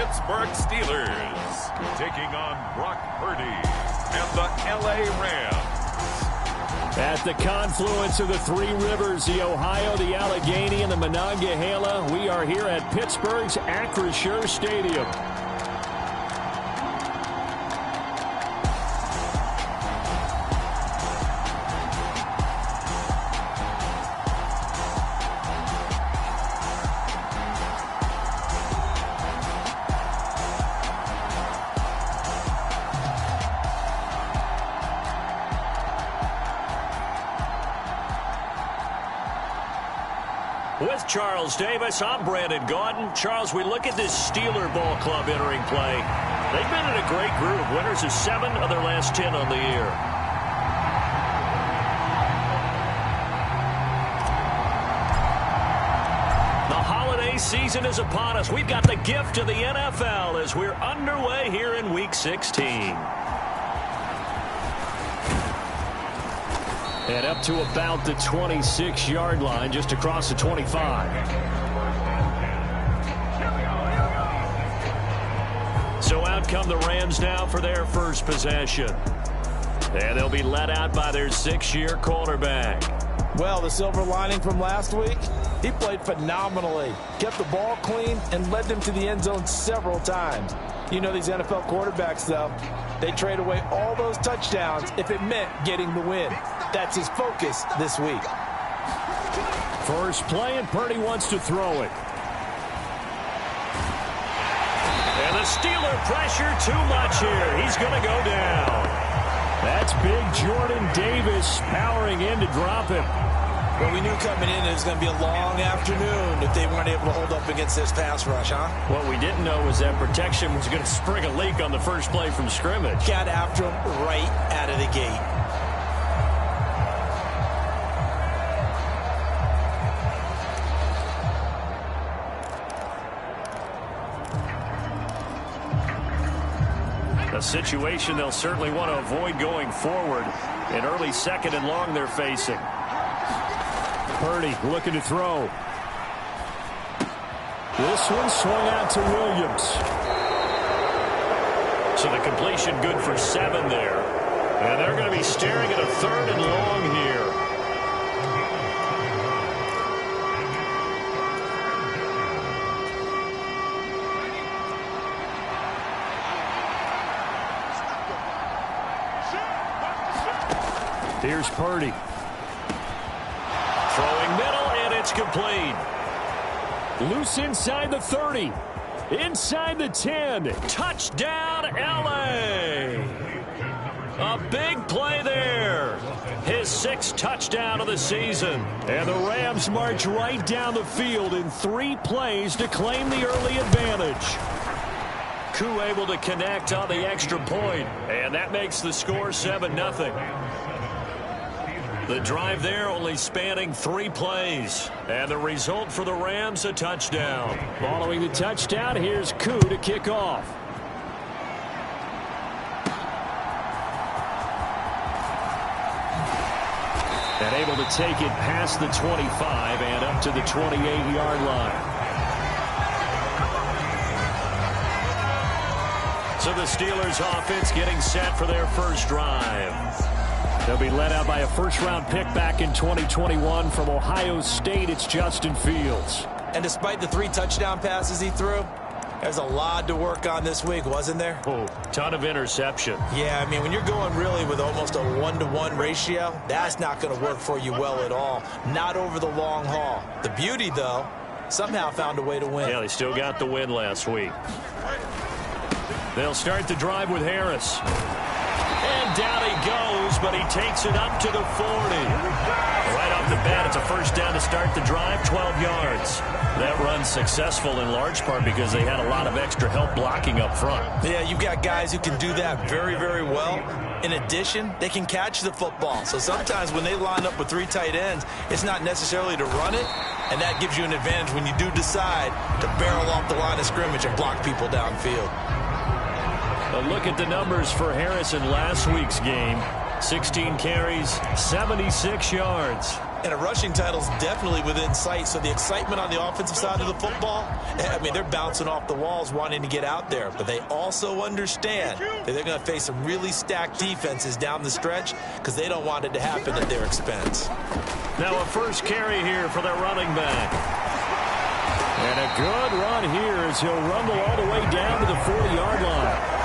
Pittsburgh Steelers taking on Brock Purdy and the LA Rams. At the confluence of the three rivers, the Ohio, the Allegheny, and the Monongahela, we are here at Pittsburgh's Acrisure Stadium. With Charles Davis, I'm Brandon Gaudin. Charles, we look at this Steeler ball club entering play. They've been in a great groove. Winners of 7 of their last 10 on the year. The holiday season is upon us. We've got the gift of the NFL as we're underway here in Week 16. And up to about the 26-yard line, just across the 25. So out come the Rams now for their first possession. And they'll be led out by their 6-year quarterback. Well, the silver lining from last week, he played phenomenally. Kept the ball clean and led them to the end zone several times. You know these NFL quarterbacks, though, they trade away all those touchdowns if it meant getting the win. That's his focus this week. First play, and Purdy wants to throw it. And the Steeler pressure too much here. He's going to go down. That's big Jordan Davis powering in to drop him. Well, we knew coming in it was going to be a long afternoon if they weren't able to hold up against this pass rush, huh? What we didn't know was that protection was going to spring a leak on the first play from scrimmage. Got after him right out of the gate. A situation they'll certainly want to avoid going forward. An early 2nd and long they're facing. Purdy looking to throw. This one swung out to Williams. So the completion good for 7 there. And they're going to be staring at a 3rd and long here. Here's Purdy. Throwing middle, and it's complete. Loose inside the 30. Inside the 10. Touchdown, L.A. A big play there. His 6th touchdown of the season. And the Rams march right down the field in 3 plays to claim the early advantage. Koo able to connect on the extra point, and that makes the score 7-0. The drive there only spanning 3 plays. And the result for the Rams, a touchdown. Following the touchdown, here's Koo to kick off. And able to take it past the 25 and up to the 28-yard line. So the Steelers offense getting set for their first drive. They'll be led out by a first-round pick back in 2021 from Ohio State. It's Justin Fields. And despite the 3 touchdown passes he threw, there's a lot to work on this week, wasn't there? Oh, ton of interception. Yeah, I mean, when you're going really with almost a 1-to-1 ratio, that's not going to work for you well at all. Not over the long haul. The beauty, though, somehow found a way to win. Yeah, they still got the win last week. They'll start the drive with Harris. And down he goes, but he takes it up to the 40. Right off the bat, it's a first down to start the drive, 12 yards. That run's successful in large part because they had a lot of extra help blocking up front. Yeah, you've got guys who can do that very, very well. In addition, they can catch the football. So sometimes when they line up with 3 tight ends, it's not necessarily to run it, and that gives you an advantage when you do decide to barrel off the line of scrimmage and block people downfield. A look at the numbers for Harris in last week's game. 16 carries, 76 yards. And a rushing title is definitely within sight. So the excitement on the offensive side of the football, I mean, they're bouncing off the walls wanting to get out there. But they also understand that they're going to face some really stacked defenses down the stretch because they don't want it to happen at their expense. Now a first carry here for their running back. And a good run here as he'll rumble all the way down to the 40-yard line.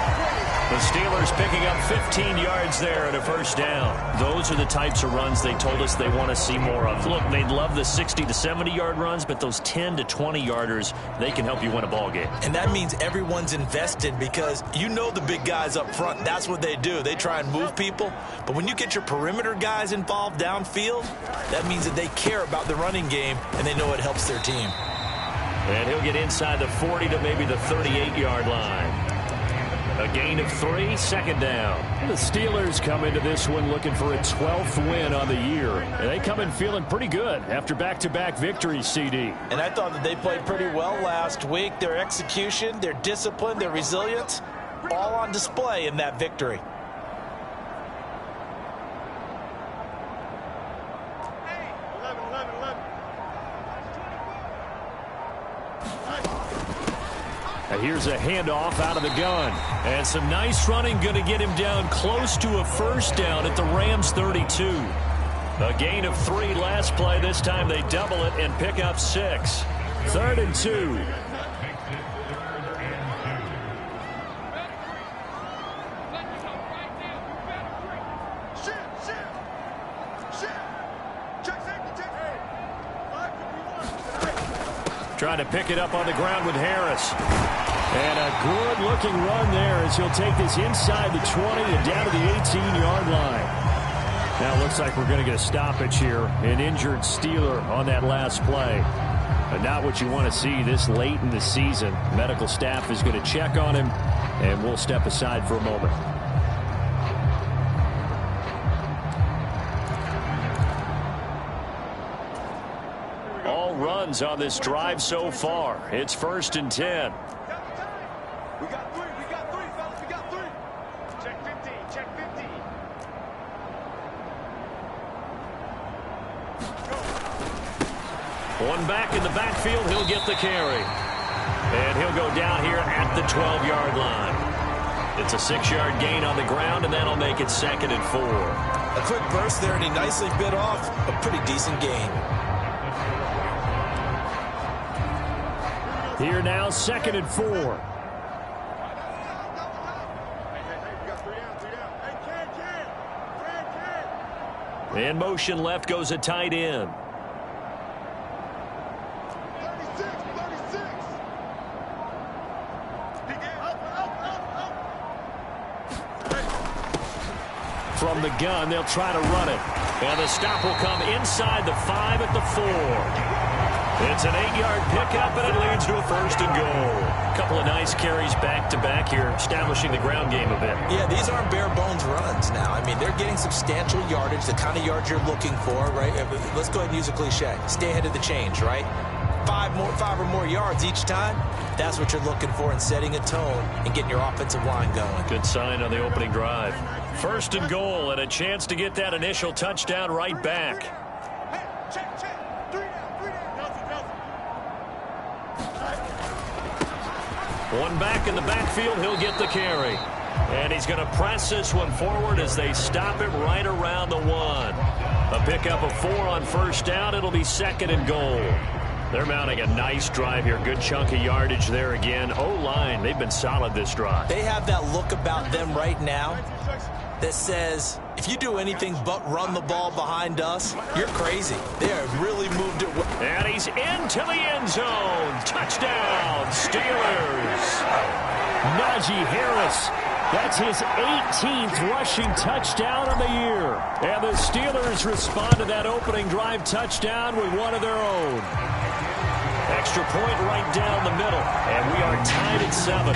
The Steelers picking up 15 yards there and a first down. Those are the types of runs they told us they want to see more of. Look, they'd love the 60 to 70-yard runs, but those 10 to 20-yarders, they can help you win a ball game. And that means everyone's invested because you know the big guys up front, that's what they do. They try and move people. But when you get your perimeter guys involved downfield, that means that they care about the running game and they know it helps their team. And he'll get inside the 40 to maybe the 38-yard line. A gain of 3, second down. The Steelers come into this one looking for a 12th win on the year. And they come in feeling pretty good after back-to-back victories, CD. And I thought that they played pretty well last week. Their execution, their discipline, their resilience, all on display in that victory. Here's a handoff out of the gun. And some nice running going to get him down close to a first down at the Rams 32. A gain of 3 last play. This time they double it and pick up 6. 3rd and 2. Trying to pick it up on the ground with Harris. And a good-looking run there as he'll take this inside the 20 and down to the 18-yard line. Now it looks like we're going to get a stoppage here. An injured Steeler on that last play. But not what you want to see this late in the season. Medical staff is going to check on him, and we'll step aside for a moment. All runs on this drive so far. It's 1st and 10. We got 3, fellas, we got 3. Check 50, check 50. One back in the backfield, he'll get the carry. And he'll go down here at the 12-yard line. It's a 6-yard gain on the ground, and that'll make it 2nd and 4. A quick burst there, and he nicely bit off a pretty decent gain. Here now, 2nd and 4. In motion left goes a tight end. 36. From the gun, they'll try to run it. And the stop will come inside the 5 at the 4. It's an 8-yard pickup, and it leads to a 1st and goal. A couple of nice carries back-to-back here, establishing the ground game a bit. Yeah, these aren't bare-bones runs now. I mean, they're getting substantial yardage, the kind of yards you're looking for, right? Let's go ahead and use a cliche. Stay ahead of the change, right? 5 or more yards each time. That's what you're looking for in setting a tone and getting your offensive line going. Good sign on the opening drive. 1st and goal, and a chance to get that initial touchdown right back. Check. 3 down. One back in the backfield, he'll get the carry. And he's going to press this one forward as they stop it right around the 1. A pickup of 4 on first down. It'll be 2nd and goal. They're mounting a nice drive here. Good chunk of yardage there again. O-line, they've been solid this drive. They have that look about them right now that says, if you do anything but run the ball behind us, you're crazy. They have really moved it well. And he's into the end zone. Touchdown, Steelers. Najee Harris. That's his 18th rushing touchdown of the year. And the Steelers respond to that opening drive touchdown with one of their own. Extra point right down the middle. And we are tied at 7.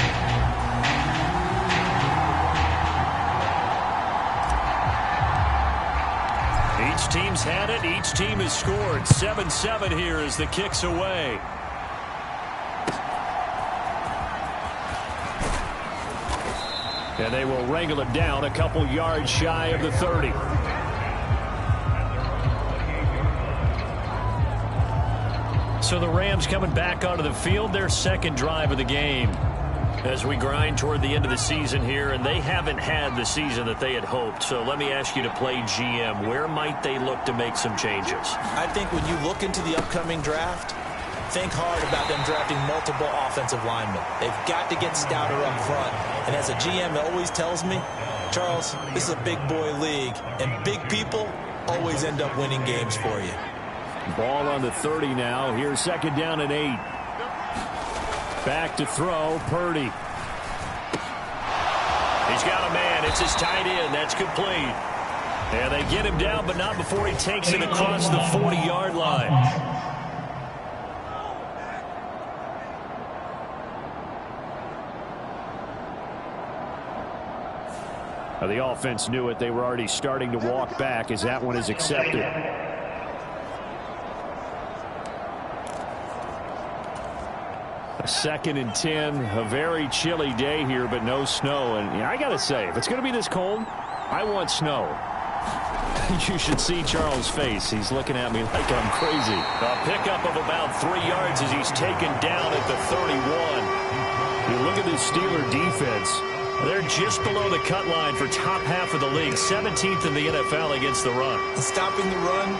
Each team's had it. Each team has scored. 7-7 here as the kick's away. And they will wrangle it down a couple yards shy of the 30. So the Rams coming back onto the field, their second drive of the game. As we grind toward the end of the season here, and they haven't had the season that they had hoped. So let me ask you to play GM. Where might they look to make some changes? I think when you look into the upcoming draft, think hard about them drafting multiple offensive linemen. They've got to get stouter up front. And as a GM, it always tells me, Charles, this is a big boy league, and big people always end up winning games for you. Ball on the 30 now. Here's second down and 8. Back to throw, Purdy. He's got a man. It's his tight end. That's complete. And they get him down, but not before he takes it across the 40-yard line. The offense knew it. They were already starting to walk back as that one is accepted. A 2nd and 10, a very chilly day here, but no snow. And I got to say, if it's going to be this cold, I want snow. You should see Charles' face. He's looking at me like I'm crazy. A pickup of about 3 yards as he's taken down at the 31. You look at this Steeler defense. They're just below the cut line for top half of the league, 17th in the NFL against the run. And stopping the run,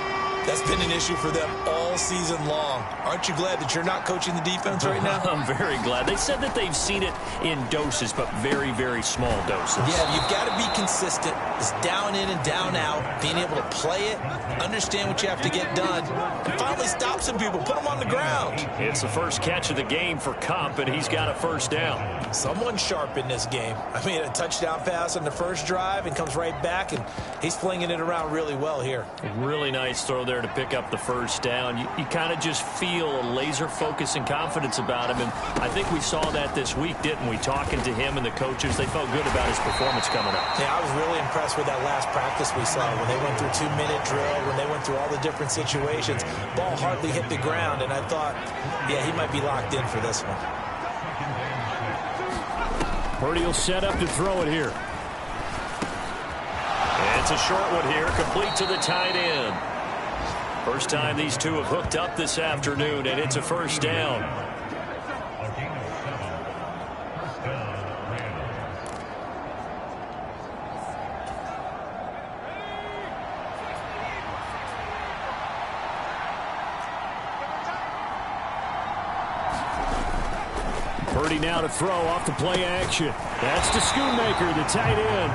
that's been an issue for them all season long. Aren't you glad that you're not coaching the defense right now? I'm very glad. They said that they've seen it in doses, but very, very small doses. Yeah, you've got to be consistent. It's down in and down out, being able to play it, understand what you have to get done, and finally stop some people, put them on the ground. It's the first catch of the game for Kupp, and he's got a first down. Someone sharp in this game. I mean, a touchdown pass on the first drive and comes right back, and he's flinging it around really well here. Really nice throw there to pick up the first down. You kind of just feel a laser focus and confidence about him, and I think we saw that this week, didn't we? Talking to him and the coaches, they felt good about his performance coming up. Yeah, I was really impressed with that last practice we saw when they went through 2-minute drill, when they went through all the different situations. Ball hardly hit the ground, and I thought, yeah, he might be locked in for this one. Purdy will set up to throw it here. It's a short one here, complete to the tight end. First time these two have hooked up this afternoon, and it's a first down. Purdy now to throw off the play action. That's to Schoonmaker, the tight end.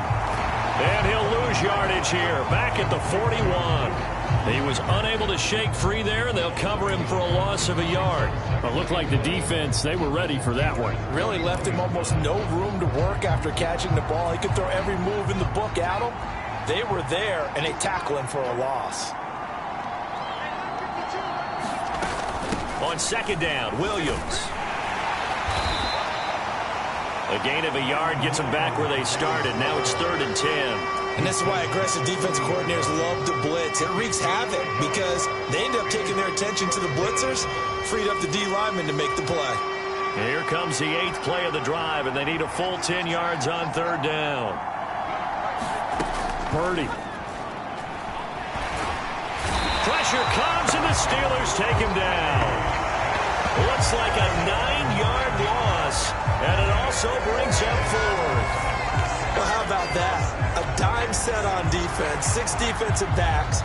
And he'll lose yardage here, back at the 41. He was unable to shake free there, and they'll cover him for a loss of a yard. It looked like the defense, they were ready for that one. Really left him almost no room to work after catching the ball. He could throw every move in the book at him. They were there, and they tackle him for a loss. On second down, Williams. A gain of a yard gets them back where they started. Now it's 3rd and 10. And this is why aggressive defensive coordinators love to blitz. It wreaks havoc because they end up taking their attention to the blitzers, freed up the D lineman to make the play. Here comes the 8th play of the drive, and they need a full 10 yards on 3rd down. Purdy. Pressure comes, and the Steelers take him down. Looks like a 9-yard loss, and it also brings up 4th. Well, how about that? A dime set on defense, 6 defensive backs.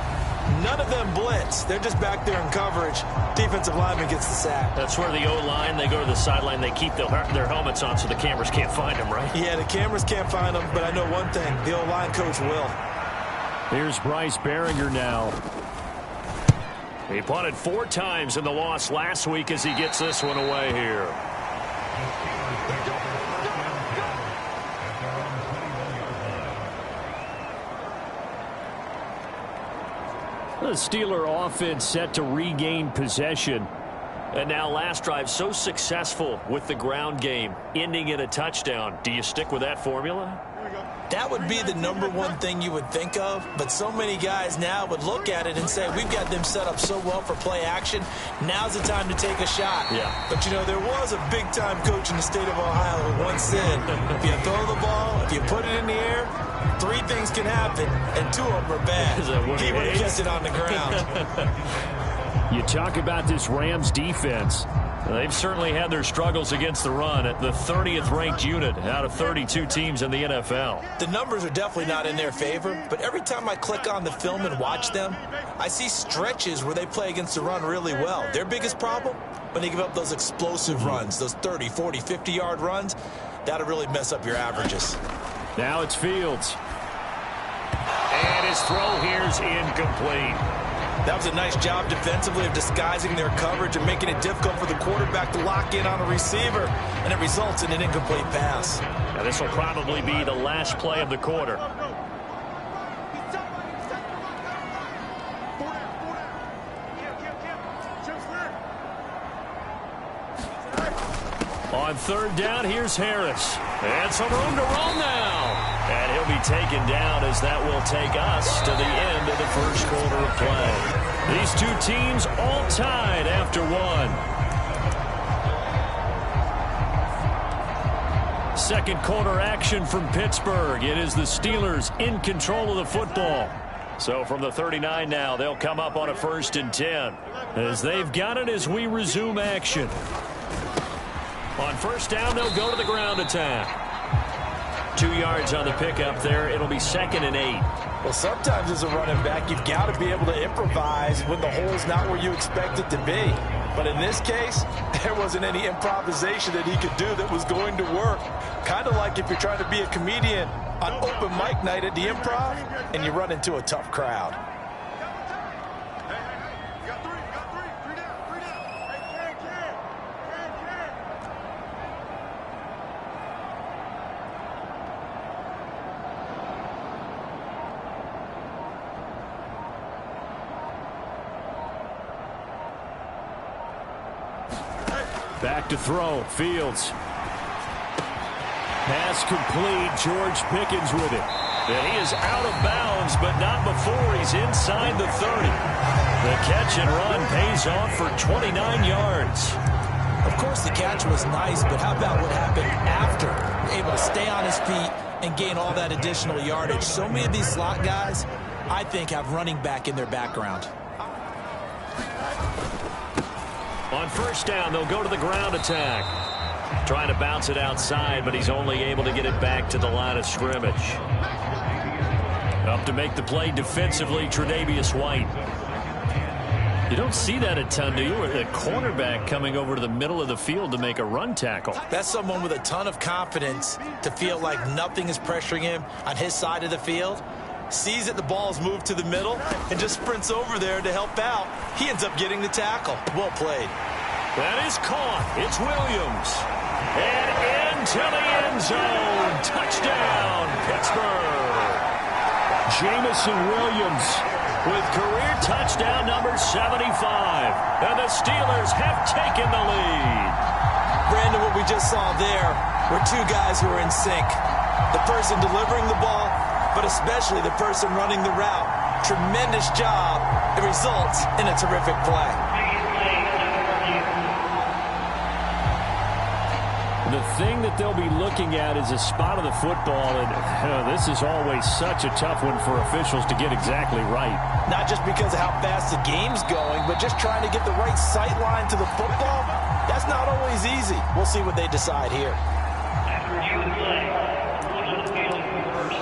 None of them blitz. They're just back there in coverage. Defensive lineman gets the sack. That's where the O-line, they go to the sideline, they keep their helmets on so the cameras can't find them, right? Yeah, the cameras can't find them, but I know one thing. The O-line coach will. Here's Bryce Behringer now. He punted 4 times in the loss last week as he gets this one away here. The Steeler offense set to regain possession. And now last drive so successful with the ground game, ending in a touchdown. Do you stick with that formula? That would be the #1 thing you would think of, but so many guys now would look at it and say, we've got them set up so well for play action, now's the time to take a shot. Yeah. But, you know, there was a big-time coach in the state of Ohio who once said, if you throw the ball, if you put it in the air, 3 things can happen, and 2 of them are bad. Is that what he would have kept it on the ground. You talk about this Rams defense. They've certainly had their struggles against the run at the 30th ranked unit out of 32 teams in the NFL. The numbers are definitely not in their favor, but every time I click on the film and watch them, I see stretches where they play against the run really well. Their biggest problem, when they give up those explosive runs, those 30, 40, 50-yard runs, that'll really mess up your averages. Now it's Fields. And his throw here's incomplete. That was a nice job defensively of disguising their coverage and making it difficult for the quarterback to lock in on a receiver, and it results in an incomplete pass. Now this will probably be the last play of the quarter. On third down, here's Harris. And some room to roam now. And he'll be taken down as that will take us to the end of the first quarter of play. These two teams all tied after one. Second quarter action from Pittsburgh. It is the Steelers in control of the football. So from the 39 now, they'll come up on a 1st and 10. As they've got it as we resume action. On first down, they'll go to the ground attack. 2 yards on the pickup there. It'll be 2nd and 8. Well, sometimes as a running back, you've got to be able to improvise when the hole's not where you expect it to be. But in this case, there wasn't any improvisation that he could do that was going to work. Kind of like if you're trying to be a comedian on open mic night at the Improv and you run into a tough crowd. Back to throw. Fields. Pass complete. George Pickens with it. And he is out of bounds, but not before he's inside the 30. The catch and run pays off for 29 yards. Of course, the catch was nice, but how about what happened after? Able to stay on his feet and gain all that additional yardage. So many of these slot guys, I think, have running back in their background. On first down, they'll go to the ground attack. Trying to bounce it outside, but he's only able to get it back to the line of scrimmage. Up to make the play defensively, Tre'Davious White. You don't see that a ton, do you? A cornerback coming over to the middle of the field to make a run tackle. That's someone with a ton of confidence to feel like nothing is pressuring him on his side of the field. Sees that the ball's moved to the middle and just sprints over there to help out. He ends up getting the tackle. Well played. That is caught. It's Williams. And into the end zone. Touchdown, Pittsburgh. Jamison Williams with career touchdown number 75. And the Steelers have taken the lead. Brandon, what we just saw there were two guys who are in sync. The person delivering the ball, but especially the person running the route. Tremendous job. It results in a terrific play. The thing that they'll be looking at is a spot of the football, and this is always such a tough one for officials to get exactly right. Not just because of how fast the game's going, but just trying to get the right sight line to the football. That's not always easy. We'll see what they decide here. After review of the play, to the field first.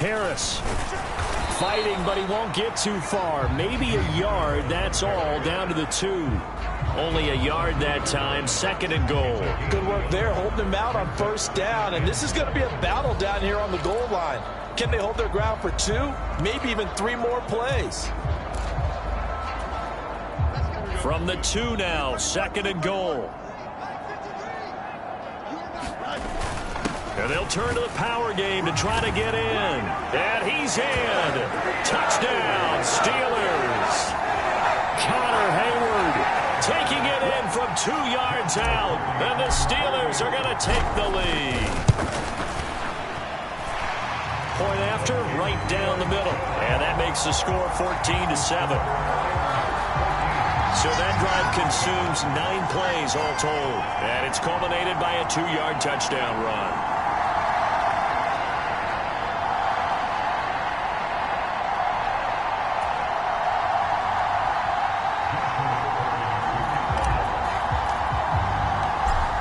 Harris fighting, but he won't get too far. Maybe a yard, that's all, down to the 2. Only a yard that time, 2nd and goal. Good work there, holding them out on first down, and this is going to be a battle down here on the goal line. Can they hold their ground for 2, maybe even 3 more plays? From the 2 now, 2nd and goal. And they'll turn to the power game to try to get in. And he's in. Touchdown, Steelers. Connor Hayward taking it in from 2 yards out. And the Steelers are going to take the lead. Point after, right down the middle. And that makes the score 14-7. So that drive consumes 9 plays all told. And it's culminated by a 2-yard touchdown run.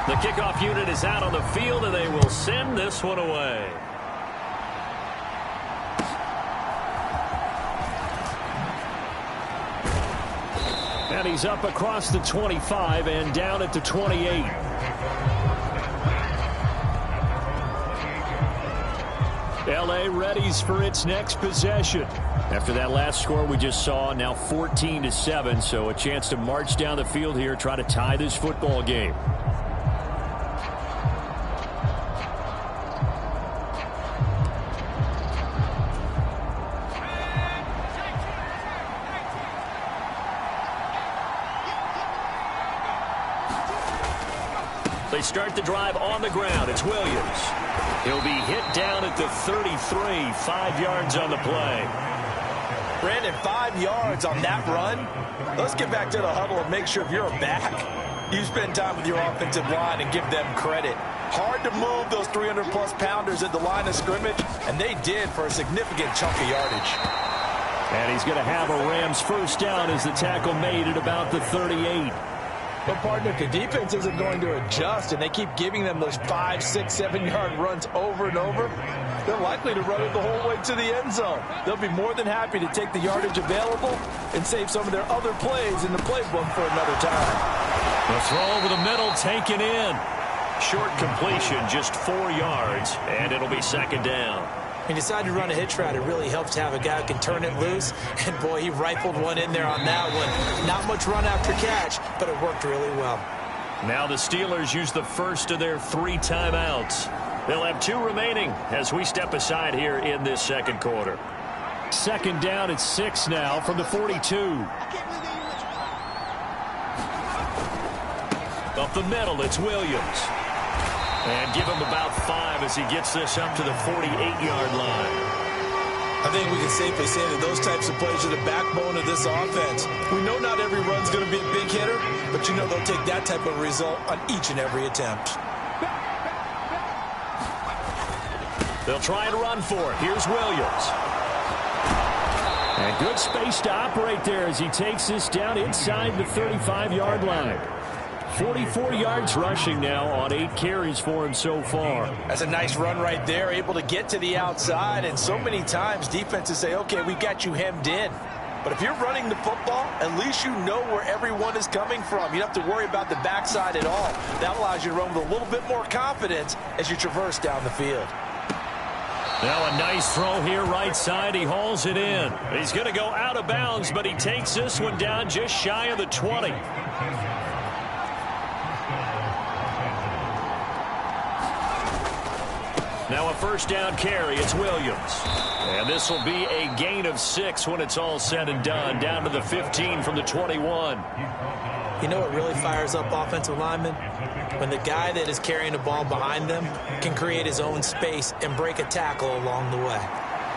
The kickoff unit is out on the field, and they will send this one away. And he's up across the 25 and down at the 28. L.A. readies for its next possession. After that last score we just saw, now 14-7, so a chance to march down the field here, try to tie this football game. They start the drive on the ground. It's Williams. He'll be hit down at the 33, 5 yards on the play. Brandon, 5 yards on that run. Let's get back to the huddle and make sure if you're a back, you spend time with your offensive line and give them credit. Hard to move those 300-plus pounders at the line of scrimmage, and they did for a significant chunk of yardage. And he's going to have a Rams first down as the tackle made at about the 38. But, partner, if the defense isn't going to adjust and they keep giving them those 5, 6, 7-yard runs over and over, they're likely to run it the whole way to the end zone. They'll be more than happy to take the yardage available and save some of their other plays in the playbook for another time. The throw over the middle taken in. Short completion, just 4 yards, and it'll be second down. He decided to run a hitch route. It really helps to have a guy who can turn it loose. And, boy, he rifled one in there on that one. Not much run after catch, but it worked really well. Now the Steelers use the first of their 3 timeouts. They'll have 2 remaining as we step aside here in this second quarter. Second down at 6 now from the 42. Up the middle, it's Williams. And give him about 5 as he gets this up to the 48-yard line. I think we can safely say that those types of plays are the backbone of this offense. We know not every run's going to be a big hitter, but you know they'll take that type of result on each and every attempt. They'll try and run for it. Here's Williams. And good space to operate there as he takes this down inside the 35-yard line. 44 yards rushing now on 8 carries for him so far. That's a nice run right there, able to get to the outside. And so many times defenses say, okay, we've got you hemmed in. But if you're running the football, at least you know where everyone is coming from. You don't have to worry about the backside at all. That allows you to run with a little bit more confidence as you traverse down the field. Now a nice throw here right side. He hauls it in. He's going to go out of bounds, but he takes this one down just shy of the 20. Now a first down carry. It's Williams. And this will be a gain of 6 when it's all said and done. Down to the 15 from the 21. You know what really fires up offensive linemen? When the guy that is carrying the ball behind them can create his own space and break a tackle along the way.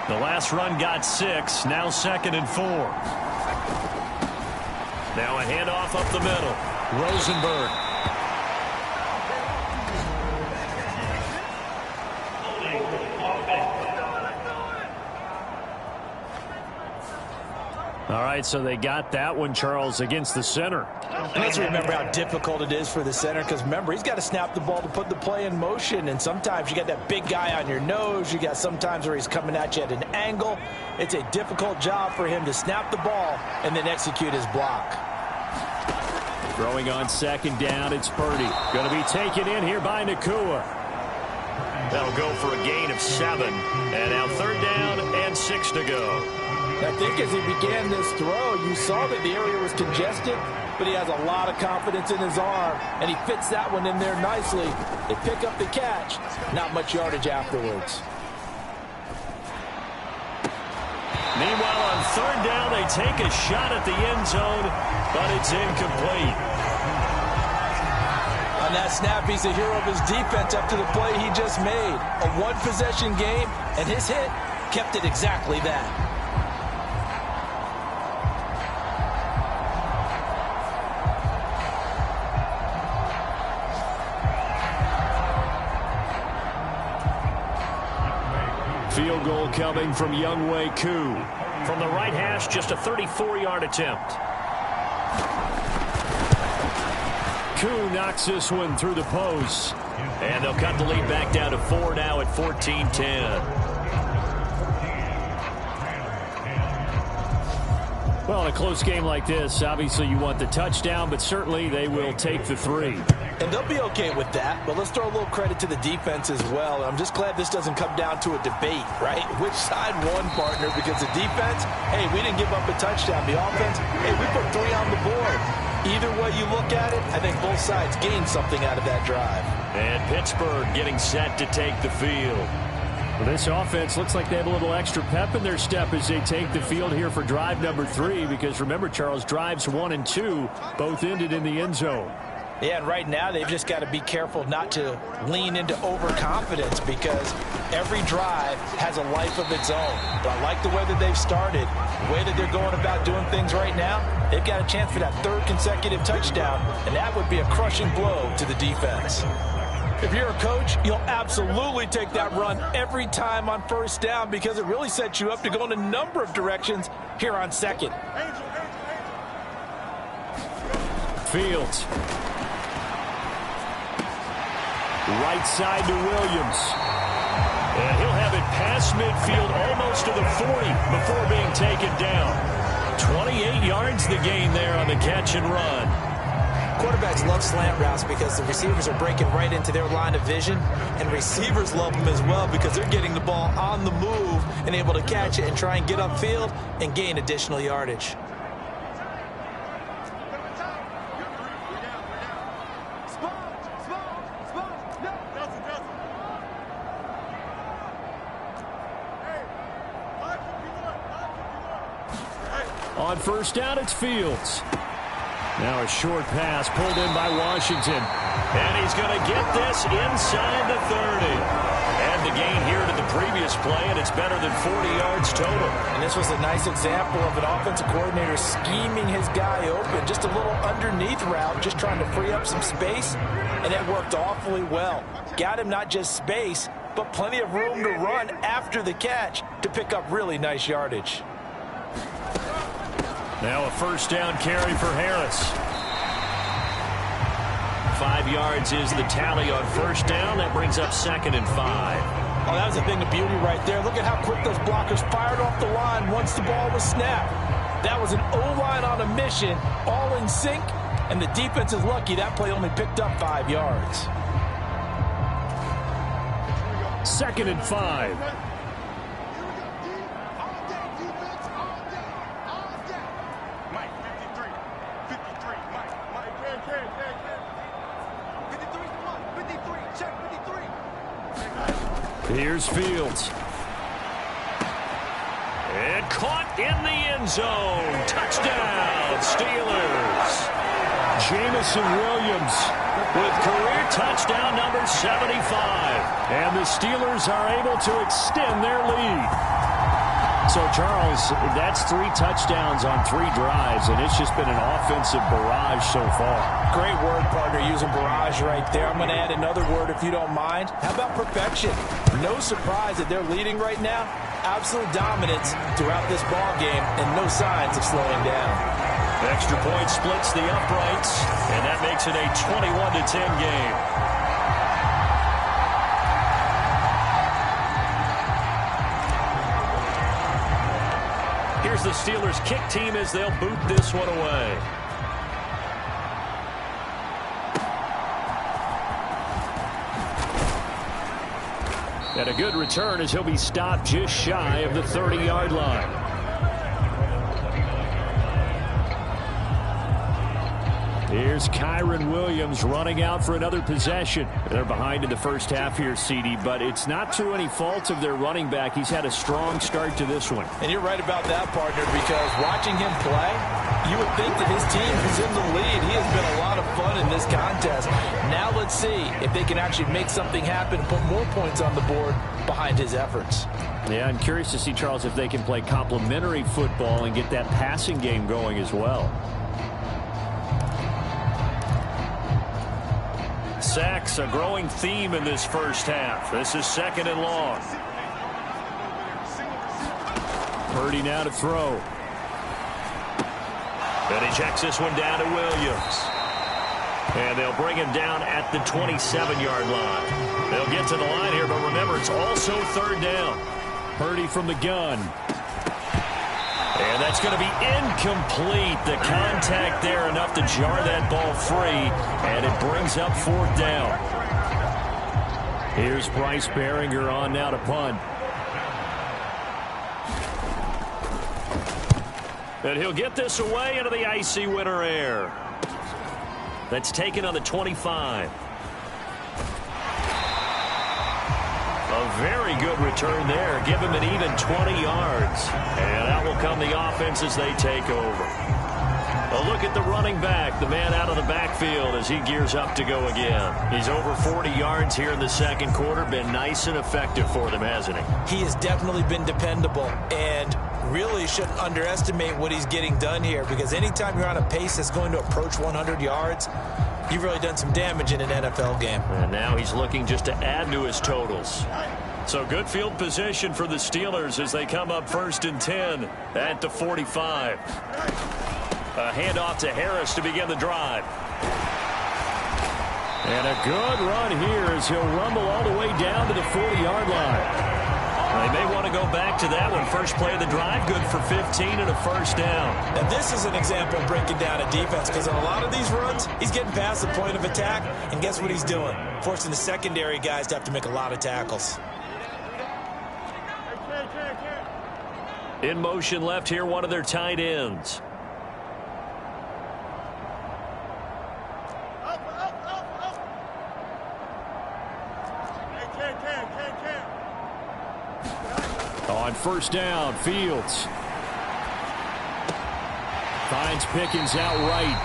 The last run got 6. Now 2nd and 4. Now a handoff up the middle. Rosenberg. All right, so they got that one, Charles, against the center. And let's remember how difficult it is for the center, because remember, he's got to snap the ball to put the play in motion, and sometimes you got that big guy on your nose. You got sometimes where he's coming at you at an angle. It's a difficult job for him to snap the ball and then execute his block. Throwing on second down, it's Purdy. Going to be taken in here by Nakua. That'll go for a gain of 7. And now 3rd down and 6 to go. I think as he began this throw, you saw that the area was congested, but he has a lot of confidence in his arm, and he fits that one in there nicely. They pick up the catch, not much yardage afterwards. Meanwhile, on 3rd down, they take a shot at the end zone, but it's incomplete. On that snap, he's the hero of his defense up to the play he just made. A one-possession game, and his hit kept it exactly that. Field goal coming from Younghoe Koo. From the right hash, just a 34-yard attempt. Koo knocks this one through the post. And they'll cut the lead back down to 4 now at 14-10. Well, in a close game like this, obviously you want the touchdown, but certainly they will take the 3. And they'll be okay with that, but let's throw a little credit to the defense as well. I'm just glad this doesn't come down to a debate, right? Which side won, partner? Because the defense, hey, we didn't give up a touchdown. The offense, hey, we put 3 on the board. Either way you look at it, I think both sides gained something out of that drive. And Pittsburgh getting set to take the field. Well, this offense looks like they have a little extra pep in their step as they take the field here for drive number 3, because remember, Charles, drives 1 and 2 both ended in the end zone. Yeah, and right now they've just got to be careful not to lean into overconfidence, because every drive has a life of its own. But I like the way that they've started, the way that they're going about doing things right now. They've got a chance for that 3rd consecutive touchdown, and that would be a crushing blow to the defense. If you're a coach, you'll absolutely take that run every time on 1st down, because it really sets you up to go in a number of directions here on 2nd. Fields. Right side to Williams. And he'll have it past midfield almost to the 40 before being taken down. 28 yards the gain there on the catch and run. Quarterbacks love slant routes because the receivers are breaking right into their line of vision, and receivers love them as well because they're getting the ball on the move and able to catch it and try and get upfield and gain additional yardage. On 1st down, it's Fields. Now a short pass pulled in by Washington. And he's going to get this inside the 30. And the gain here to the previous play, and it's better than 40 yards total. And this was a nice example of an offensive coordinator scheming his guy open. Just a little underneath route, just trying to free up some space, and it worked awfully well. Got him not just space, but plenty of room to run after the catch to pick up really nice yardage. Now a 1st down carry for Harris. 5 yards is the tally on 1st down. That brings up 2nd and 5. Oh, that was a thing of beauty right there. Look at how quick those blockers fired off the line once the ball was snapped. That was an O-line on a mission, all in sync, and the defense is lucky that play only picked up 5 yards. 2nd and 5. Here's Fields. And caught in the end zone. Touchdown, Steelers. Jamison Williams With career touchdown number 75. And the Steelers are able to extend their lead. So, Charles, that's 3 touchdowns on 3 drives, and it's just been an offensive barrage so far. Great word, partner, using barrage right there. I'm going to add another word if you don't mind. How about perfection? No surprise that they're leading right now. Absolute dominance throughout this ball game, and no signs of slowing down. Extra point splits the uprights, and that makes it a 21-10 game. Here's the Steelers kick team as they'll boot this one away. And a good return as he'll be stopped just shy of the 30-yard line. Here's Kyron Williams running out for another possession. They're behind in the first half here, CD, but it's not to any fault of their running back. He's had a strong start to this one. And you're right about that, partner, because watching him play, you would think that his team is in the lead. He has been a lot of fun in this contest. Now let's see if they can actually make something happen and put more points on the board behind his efforts. Yeah, I'm curious to see, Charles, if they can play complementary football and get that passing game going as well. Sacks, a growing theme in this first half. This is 2nd and long. Purdy now to throw. And he checks this one down to Williams. And they'll bring him down at the 27-yard line. They'll get to the line here, but remember, it's also 3rd down. Purdy from the gun. And that's going to be incomplete. The contact there enough to jar that ball free, and it brings up 4th down. Here's Bryce Behringer on now to punt. And he'll get this away into the icy winter air. That's taken on the 25. A very good return there. Give him an even 20 yards. And out will come the offense as they take over. A look at the running back, the man out of the backfield as he gears up to go again. He's over 40 yards here in the second quarter. Been nice and effective for them, hasn't he? He has definitely been dependable and really shouldn't underestimate what he's getting done here, because anytime you're on a pace that's going to approach 100 yards, you've really done some damage in an NFL game. And now he's looking just to add to his totals. So good field position for the Steelers as they come up 1st and 10 at the 45. A handoff to Harris to begin the drive. And a good run here as he'll rumble all the way down to the 40-yard line. They may want to go back to that one. First play of the drive, good for 15 and a 1st down. And this is an example of breaking down a defense, because on a lot of these runs, he's getting past the point of attack, and guess what he's doing? Forcing the secondary guys to have to make a lot of tackles. In motion left here, one of their tight ends. On 1st down, Fields finds Pickens out right.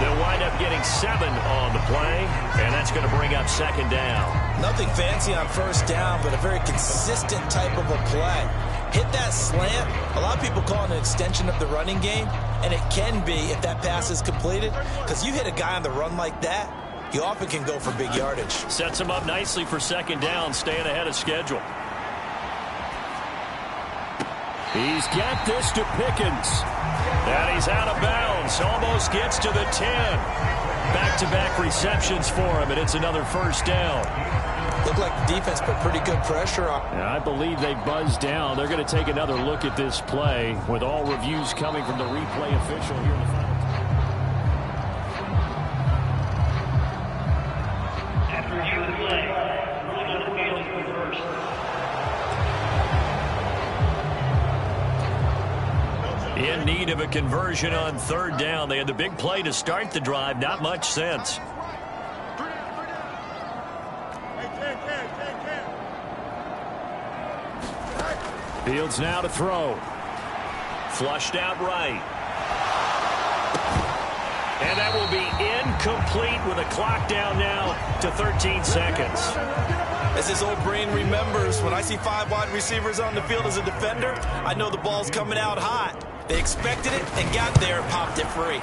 They'll wind up getting 7 on the play, and that's going to bring up 2nd down. Nothing fancy on 1st down, but a very consistent type of a play. Hit that slant. A lot of people call it an extension of the running game, and it can be if that pass is completed, because you hit a guy on the run like that, you often can go for big yardage. Sets him up nicely for 2nd down, staying ahead of schedule. He's got this to Pickens. And he's out of bounds. Almost gets to the 10. Back-to-back receptions for him, and it's another 1st down. Looked like the defense put pretty good pressure on. And I believe they buzzed down. They're going to take another look at this play with all reviews coming from the replay official here in the final. After review of the play, ruling on the field is reversed. In need of a conversion on 3rd down. They had the big play to start the drive. Not much sense. Fields now to throw. Flushed out right. And that will be incomplete with a clock down now to 13 seconds. As his old brain remembers, when I see 5 wide receivers on the field as a defender, I know the ball's coming out hot. They expected it and got there and popped it free.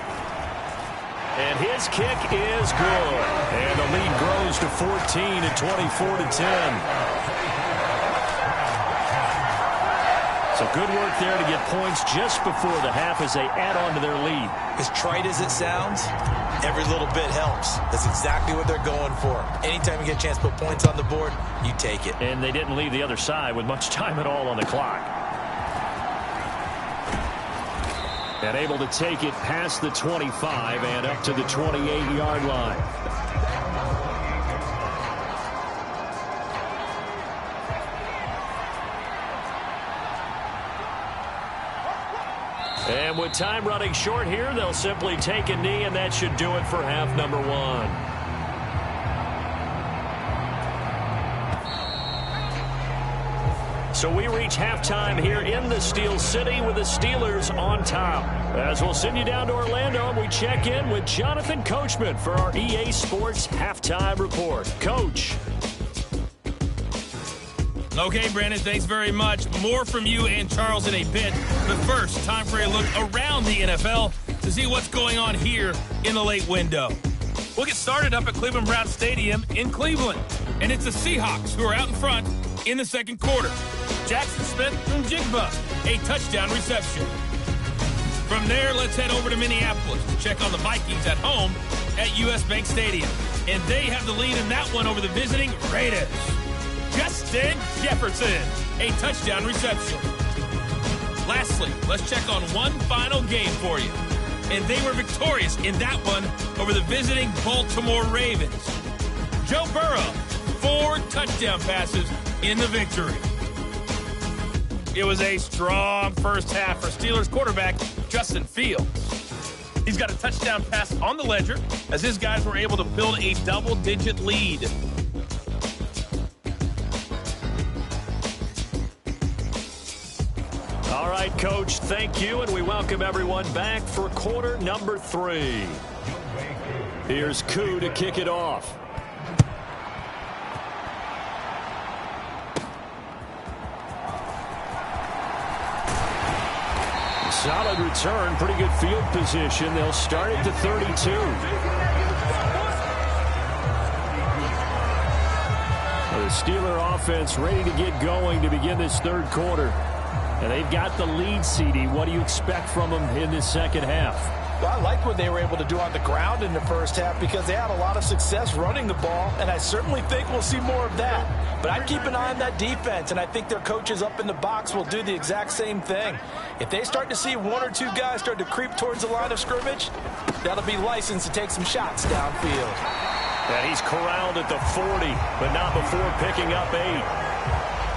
And his kick is good. And the lead grows to 14 at 24-10. So good work there to get points just before the half as they add on to their lead. As trite as it sounds, every little bit helps. That's exactly what they're going for. Anytime you get a chance to put points on the board, you take it. And they didn't leave the other side with much time at all on the clock. And able to take it past the 25 and up to the 28-yard line. And with time running short here, they'll simply take a knee, and that should do it for half number one. So we reach halftime here in the Steel City with the Steelers on top. As we'll send you down to Orlando, we check in with Jonathan Coachman for our EA Sports Halftime Report. Coach. Okay, Brandon, thanks very much. More from you and Charles in a bit. But first, time for a look around the NFL to see what's going on here in the late window. We'll get started up at Cleveland Browns Stadium in Cleveland. And it's the Seahawks who are out in front in the second quarter. Jackson Smith from Jigba, a touchdown reception. From there, let's head over to Minneapolis to check on the Vikings at home at US Bank Stadium. And they have the lead in that one over the visiting Raiders. Justin Jefferson, a touchdown reception. Lastly, let's check on one final game for you. And they were victorious in that one over the visiting Baltimore Ravens. Joe Burrow, 4 touchdown passes in the victory. It was a strong first half for Steelers quarterback Justin Fields. He's got a touchdown pass on the ledger as his guys were able to build a double-digit lead. All right, Coach, thank you, and we welcome everyone back for quarter number 3. Here's Koo to kick it off. Solid return, pretty good field position. They'll start at the 32. The Steeler offense ready to get going to begin this third quarter. And they've got the lead, CD. What do you expect from them in this second half? Well, I like what they were able to do on the ground in the first half because they had a lot of success running the ball, and I certainly think we'll see more of that. But I'd keep an eye on that defense, and I think their coaches up in the box will do the exact same thing. If they start to see 1 or 2 guys start to creep towards the line of scrimmage, that'll be licensed to take some shots downfield. And he's corralled at the 40, but not before picking up 8.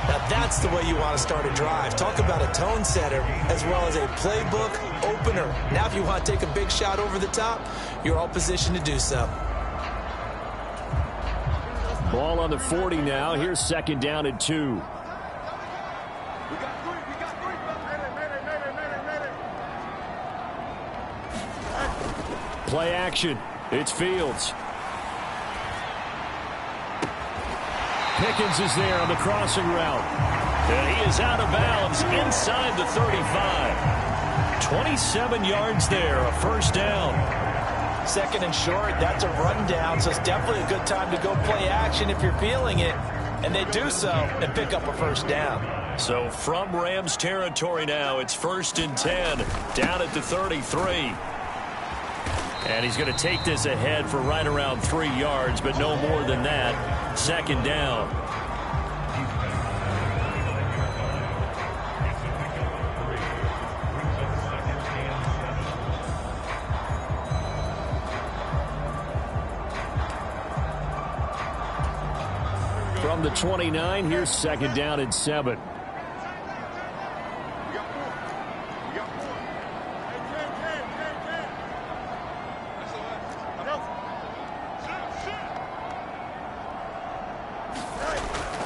Now that's the way you want to start a drive. Talk about a tone setter as well as a playbook opener. Now if you want to take a big shot over the top, you're all positioned to do so. Ball on the 40 now. Here's second down and 2. We got 3. We got 3. Play action. It's Fields. Pickens is there on the crossing route. And he is out of bounds inside the 35. 27 yards there, a first down. Second and short, that's a rundown, so it's definitely a good time to go play action if you're feeling it. And they do so and pick up a first down. So from Rams territory now, it's 1st and 10, down at the 33. And he's going to take this ahead for right around 3 yards, but no more than that. Second down. From the 29, here's second down and 7.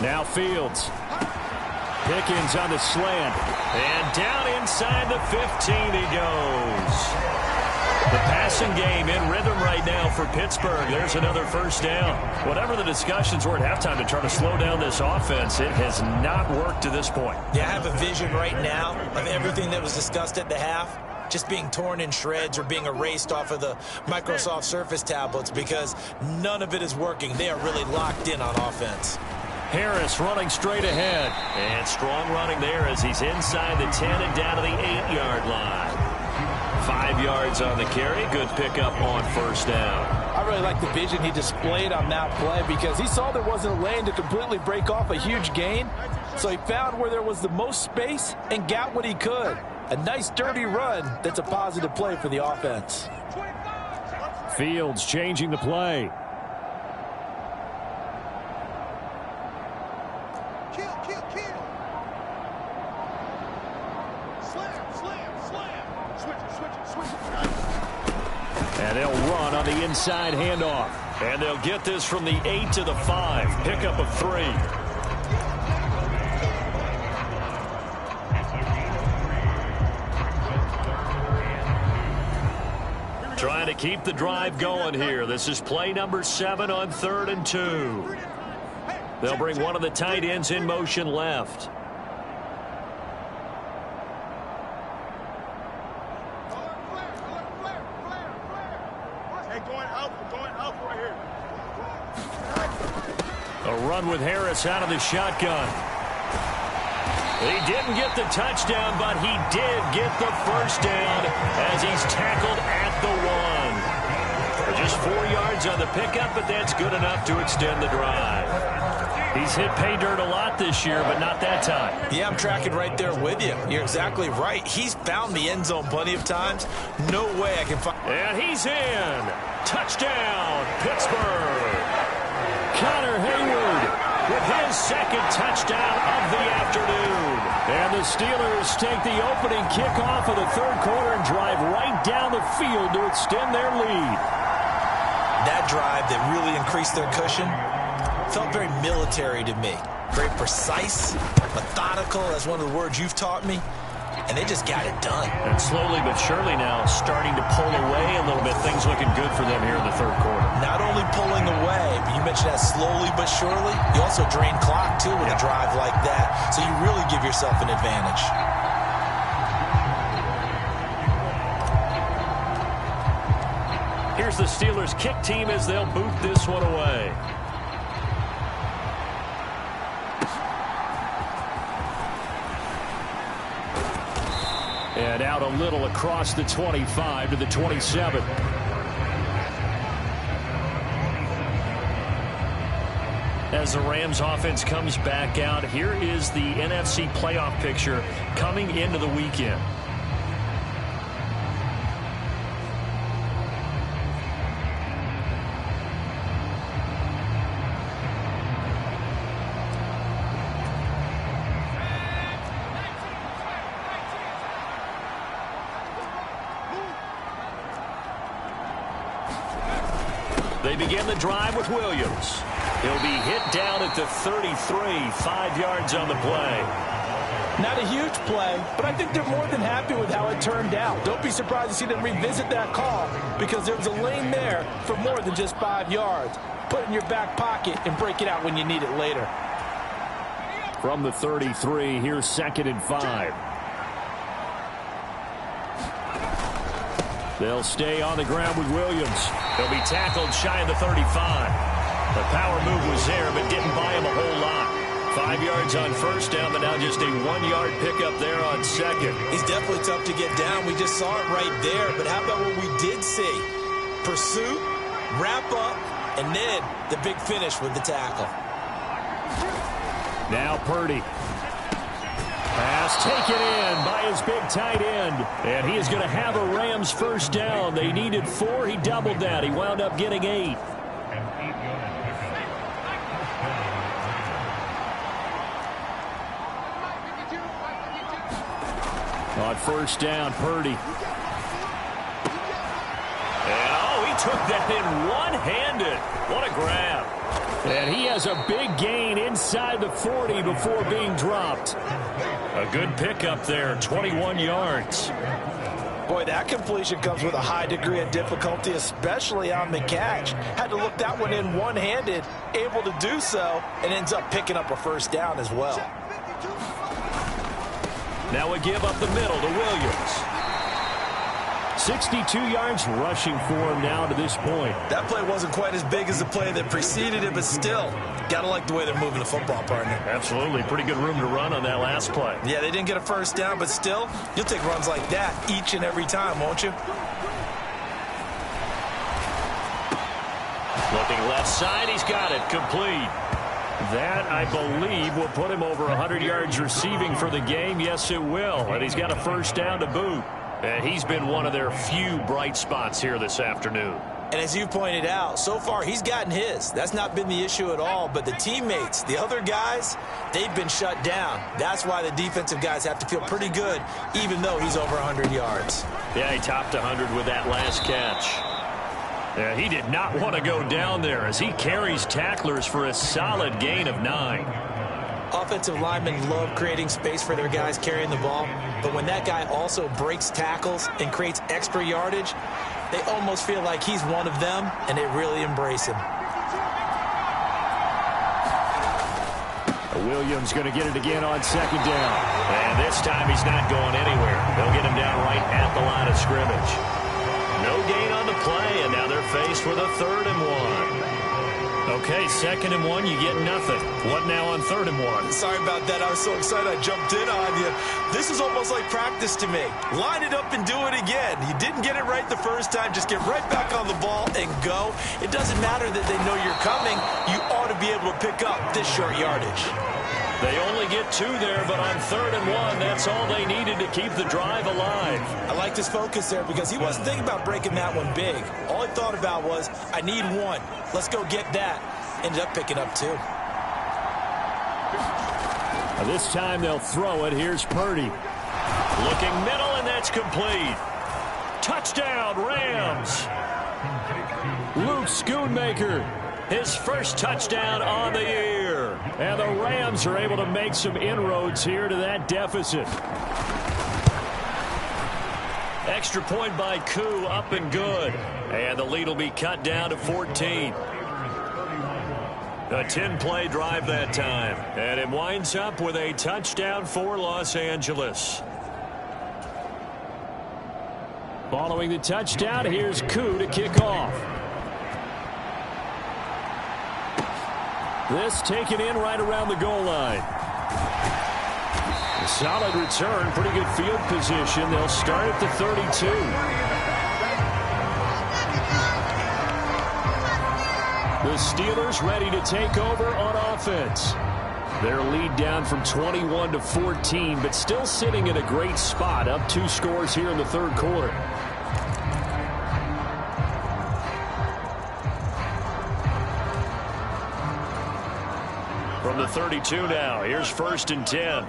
Now Fields. Pickens on the slant. And down inside the 15 he goes. The passing game in rhythm right now for Pittsburgh. There's another first down. Whatever the discussions were at halftime to try to slow down this offense, it has not worked to this point. Yeah, I have a vision right now of everything that was discussed at the half just being torn in shreds or being erased off of the Microsoft Surface tablets because none of it is working. They are really locked in on offense. Harris running straight ahead. And strong running there as he's inside the 10 and down to the 8-yard line. 5 yards on the carry. Good pickup on first down. I really like the vision he displayed on that play because he saw there wasn't a lane to completely break off a huge gain. So he found where there was the most space and got what he could. A nice dirty run that's a positive play for the offense. Fields changing the play. And they'll run on the inside handoff. And they'll get this from the 8 to the 5. Pickup of 3. Trying to keep the drive going here. This is play number 7 on 3rd and 2. They'll bring one of the tight ends in motion left. A run with Harris out of the shotgun. He didn't get the touchdown, but he did get the first down as he's tackled at the 1. Just 4 yards on the pickup, but that's good enough to extend the drive. He's hit pay dirt a lot this year, but not that time. Yeah, I'm tracking right there with you. You're exactly right. He's found the end zone plenty of times. No way I can find... And he's in. Touchdown, Pittsburgh. Connor Hayward with his second touchdown of the afternoon. And the Steelers take the opening kickoff of the 3rd quarter and drive right down the field to extend their lead. That drive that really increased their cushion felt very military to me. Very precise, methodical. That's one of the words you've taught me. And they just got it done. And slowly but surely now starting to pull away a little bit. Things looking good for them here in the 3rd quarter. Not only pulling away, but you mentioned that slowly but surely. You also drain clock, too, with a drive like that. So you really give yourself an advantage. Here's the Steelers kick team as they'll boot this one away. And out a little across the 25 to the 27. As the Rams offense comes back out, here is the NFC playoff picture coming into the weekend. They begin the drive with Williams. He'll be hit down at the 33, 5 yards on the play. Not a huge play, but I think they're more than happy with how it turned out. Don't be surprised to see them revisit that call because there was a lane there for more than just 5 yards. Put it in your back pocket and break it out when you need it later. From the 33, here's 2nd and 5. They'll stay on the ground with Williams. He'll be tackled shy of the 35. The power move was there, but didn't buy him a whole lot. 5 yards on first down, but now just a 1-yard pickup there on second. He's definitely tough to get down. We just saw it right there. But how about what we did see? Pursuit, wrap up, and then the big finish with the tackle. Now Purdy. Pass taken in by his big tight end. And he is going to have a Rams first down. They needed 4. He doubled that. He wound up getting 8. On first down, Purdy. And he took that in one-handed. What a grab. And he has a big gain inside the 40 before being dropped. A good pickup there, 21 yards. Boy, that completion comes with a high degree of difficulty, especially on the catch. Had to look that one in one-handed, able to do so, and ends up picking up a first down as well. Now we give up the middle to Williams. 62 yards rushing for him now to this point. That play wasn't quite as big as the play that preceded it, but still, gotta like the way they're moving the football, partner. Absolutely. Pretty good room to run on that last play. Yeah, they didn't get a first down, but still, you'll take runs like that each and every time, won't you? Looking left side, he's got it. Complete. That, I believe, will put him over 100 yards receiving for the game. Yes, it will. And he's got a first down to boot. And he's been one of their few bright spots here this afternoon. And as you pointed out, so far he's gotten his. That's not been the issue at all. But the teammates, the other guys, they've been shut down. That's why the defensive guys have to feel pretty good, even though he's over 100 yards. Yeah, he topped 100 with that last catch. Yeah, he did not want to go down there as he carries tacklers for a solid gain of 9. Offensive linemen love creating space for their guys carrying the ball. But when that guy also breaks tackles and creates extra yardage, they almost feel like he's one of them, and they really embrace him. Williams going to get it again on second down. And this time he's not going anywhere. They'll get him down right at the line of scrimmage. No gain on the play, and now they're faced with a 3rd and 1. Okay, 2nd and 1, you get nothing. What now on 3rd and 1? Sorry about that. I was so excited I jumped in on you. This is almost like practice to me. Line it up and do it again. You didn't get it right the first time. Just get right back on the ball and go. It doesn't matter that they know you're coming. You ought to be able to pick up this short yardage. They only get 2 there, but on 3rd and 1, that's all they needed to keep the drive alive. I liked his focus there because he wasn't thinking about breaking that one big. All he thought about was, I need 1. Let's go get that. Ended up picking up 2. This time they'll throw it. Here's Purdy. Looking middle, and that's complete. Touchdown, Rams. Luke Schoonmaker. His first touchdown on the year. And the Rams are able to make some inroads here to that deficit. Extra point by Koo, up and good. And the lead will be cut down to 14. A 10-play drive that time. And it winds up with a touchdown for Los Angeles. Following the touchdown, here's Koo to kick off. This taken in right around the goal line. A solid return, pretty good field position. They'll start at the 32. The Steelers ready to take over on offense. Their lead down from 21 to 14, but still sitting in a great spot, up 2 scores here in the 3rd quarter. From the 32 now, here's 1st and 10.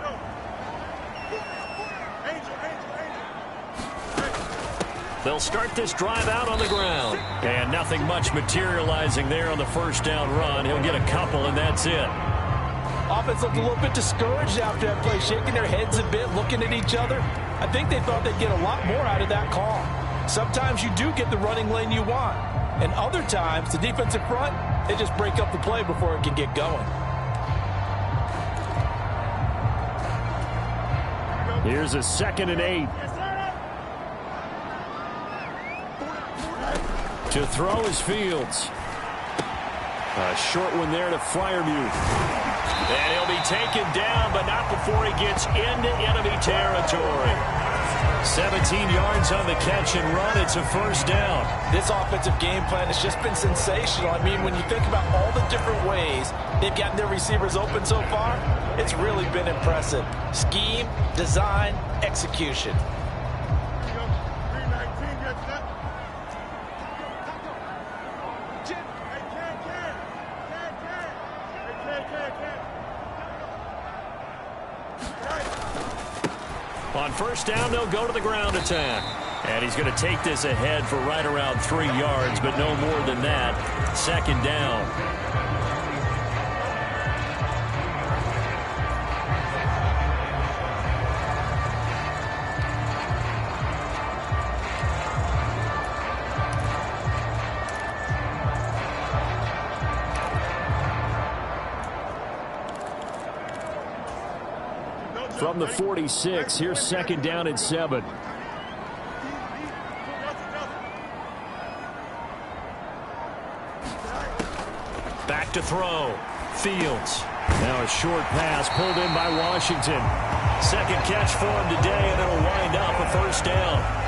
They'll start this drive out on the ground. And nothing much materializing there on the 1st down run. He'll get a couple, and that's it. Offense looked a little bit discouraged after that play, shaking their heads a bit, looking at each other. I think they thought they'd get a lot more out of that call. Sometimes you do get the running lane you want. And other times, the defensive front, they just break up the play before it can get going. Here's a 2nd and 8. To throw is Fields. A short one there to Freiermuth. And he'll be taken down, but not before he gets into enemy territory. 17 yards on the catch and run. It's a 1st down. This offensive game plan has just been sensational. I mean, when you think about all the different ways they've gotten their receivers open so far, it's really been impressive. Scheme, design, execution. On 1st down, they'll go to the ground attack. And he's going to take this ahead for right around 3 yards, but no more than that. 2nd down. From the 46, here's 2nd down and 7. Back to throw. Fields. Now a short pass pulled in by Washington. 2nd catch for him today, and it'll wind up a 1st down.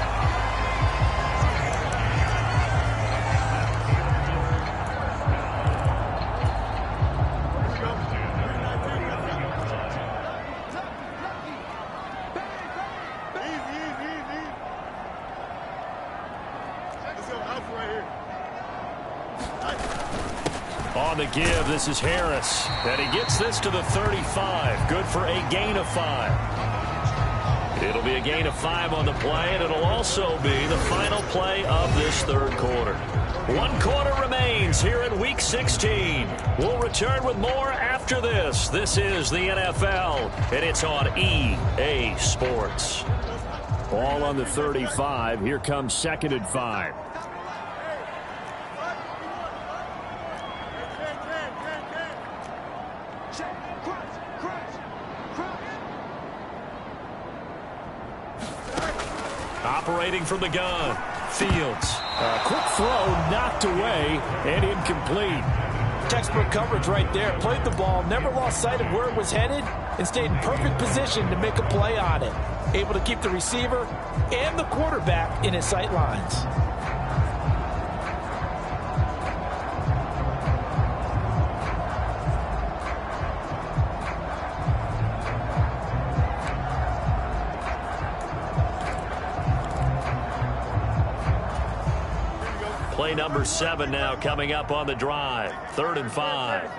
the give. This is Harris. And he gets this to the 35. Good for a gain of 5. It'll be a gain of 5 on the play, and it'll also be the final play of this third quarter. 1 quarter remains here in Week 16. We'll return with more after this. This is the NFL, and it's on EA Sports. Ball on the 35. Here comes 2nd and 5. Operating from the gun, Fields. A quick throw knocked away and incomplete. Textbook coverage right there. Played the ball, never lost sight of where it was headed, and stayed in perfect position to make a play on it. Able to keep the receiver and the quarterback in his sight lines. Play number 7 now coming up on the drive. 3rd and 5.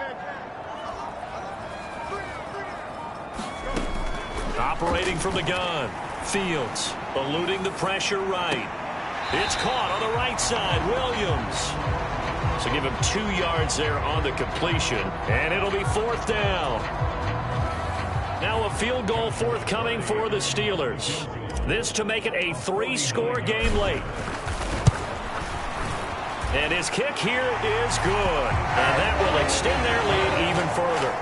Operating from the gun. Fields eluding the pressure right. It's caught on the right side. Williams. So give him 2 yards there on the completion. And it'll be 4th down. Now a field goal forthcoming for the Steelers. This to make it a 3-score game late. And his kick here is good. And that will extend their lead even further.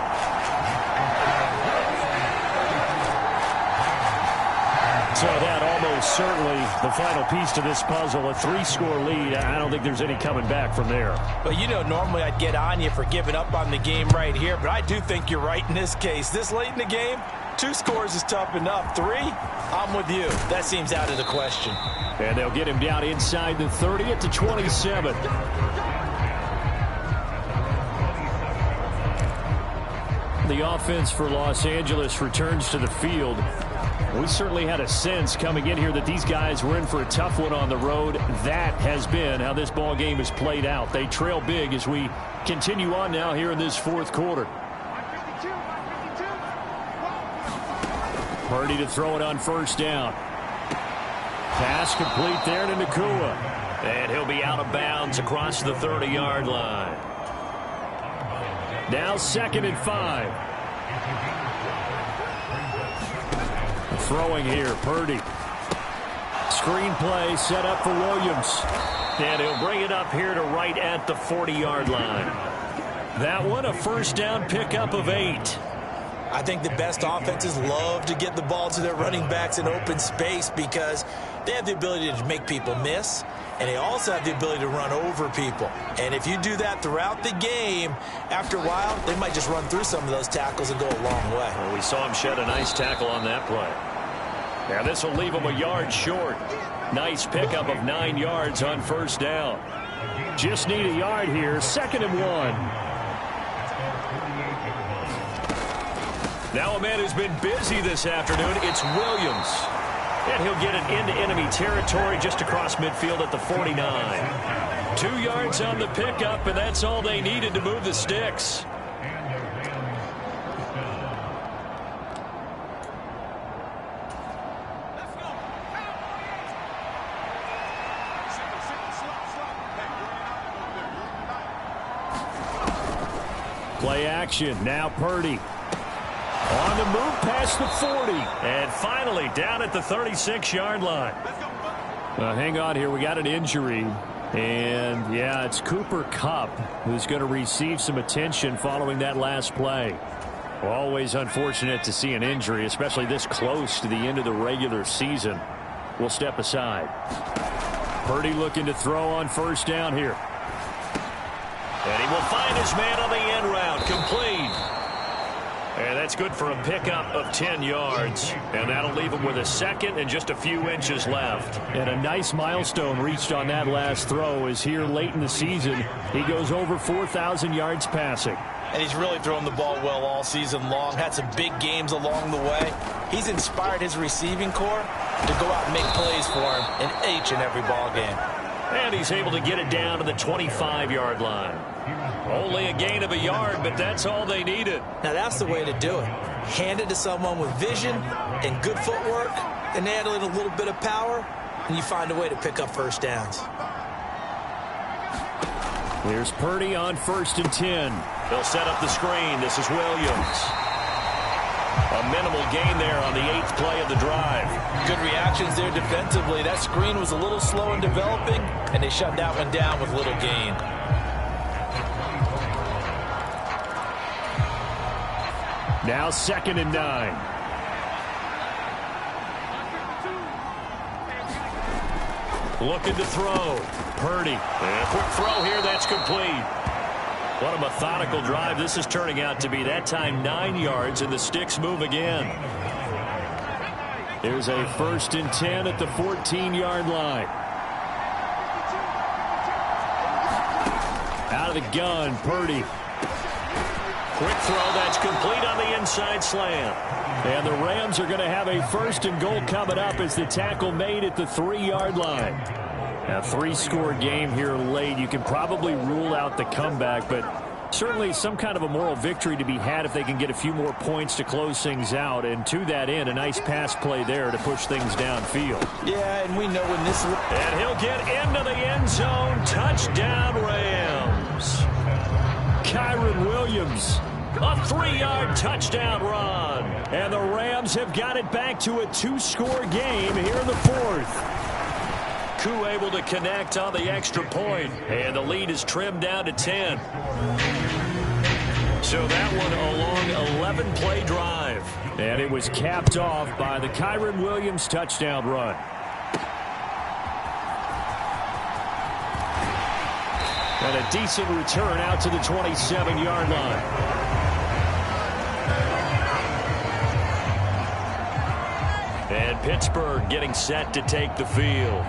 So that almost certainly the final piece to this puzzle. A 3-score lead. I don't think there's any coming back from there. But, you know, normally I'd get on you for giving up on the game right here. But I do think you're right in this case. This late in the game, 2 scores is tough enough. 3, I'm with you. That seems out of the question. And they'll get him down inside the 30 at the 27. The offense for Los Angeles returns to the field. We certainly had a sense coming in here that these guys were in for a tough one on the road. That has been how this ball game has played out. They trail big as we continue on now here in this 4th quarter. Purdy to throw it on 1st down. Pass complete there to Nakua. And he'll be out of bounds across the 30-yard line. Now 2nd and 5. Throwing here, Purdy. Screen play set up for Williams. And he'll bring it up here to right at the 40-yard line. That one a 1st down pickup of 8. I think the best offenses love to get the ball to their running backs in open space because they have the ability to make people miss, and they also have the ability to run over people. And if you do that throughout the game, after a while, they might just run through some of those tackles and go a long way. Well, we saw him shed a nice tackle on that play. Now this will leave him a yard short. Nice pickup of 9 yards on 1st down. Just need a yard here. 2nd and 1. Now a man who's been busy this afternoon, it's Williams. And he'll get it into enemy territory just across midfield at the 49. 2 yards on the pickup, and that's all they needed to move the sticks. Play action. Now Purdy. On the move past the 40. And finally down at the 36-yard line. Hang on here. We got an injury. And, yeah, it's Cooper Kupp who's going to receive some attention following that last play. Well, always unfortunate to see an injury, especially this close to the end of the regular season. We'll step aside. Purdy looking to throw on 1st down here. And he will find his man on the end route. Complete. And that's good for a pickup of 10 yards. And that'll leave him with a 2nd and just a few inches left. And a nice milestone reached on that last throw is here late in the season. He goes over 4,000 yards passing. And he's really thrown the ball well all season long. Had some big games along the way. He's inspired his receiving corps to go out and make plays for him in each and every ball game. And he's able to get it down to the 25-yard line. Only a gain of a yard, but that's all they needed. Now that's the way to do it. Hand it to someone with vision and good footwork, and add in a little bit of power, and you find a way to pick up first downs. Here's Purdy on 1st and 10. They'll set up the screen. This is Williams. A minimal gain there on the 8th play of the drive. Good reactions there defensively. That screen was a little slow in developing, and they shut that one down with little gain. Now 2nd and 9. Looking to throw. Purdy. And a quick throw here. That's complete. What a methodical drive this is turning out to be. That time 9 yards, and the sticks move again. Here's a 1st and 10 at the 14-yard line. Out of the gun, Purdy. Quick throw. That's complete on the inside slant. And the Rams are going to have a 1st and goal coming up as the tackle made at the 3-yard line. A 3-score game here late. You can probably rule out the comeback, but certainly some kind of a moral victory to be had if they can get a few more points to close things out. And to that end, a nice pass play there to push things downfield. Yeah, and we know when this... And he'll get into the end zone. Touchdown, Rams. Kyren Williams. A 3-yard touchdown run. And the Rams have got it back to a 2-score game here in the 4th. Koo able to connect on the extra point, and the lead is trimmed down to 10. So that one a long 11-play drive. And it was capped off by the Kyren Williams touchdown run. And a decent return out to the 27-yard line. And Pittsburgh getting set to take the field.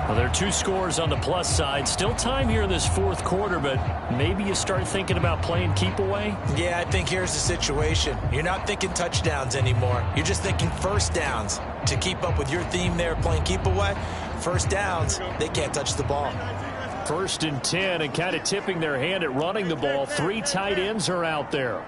Well, there are 2 scores on the plus side. Still time here in this 4th quarter, but maybe you start thinking about playing keep away? Yeah, I think here's the situation. You're not thinking touchdowns anymore. You're just thinking first downs. To keep up with your theme there, playing keep away, first downs, they can't touch the ball. 1st and 10, and kind of tipping their hand at running the ball. 3 tight ends are out there.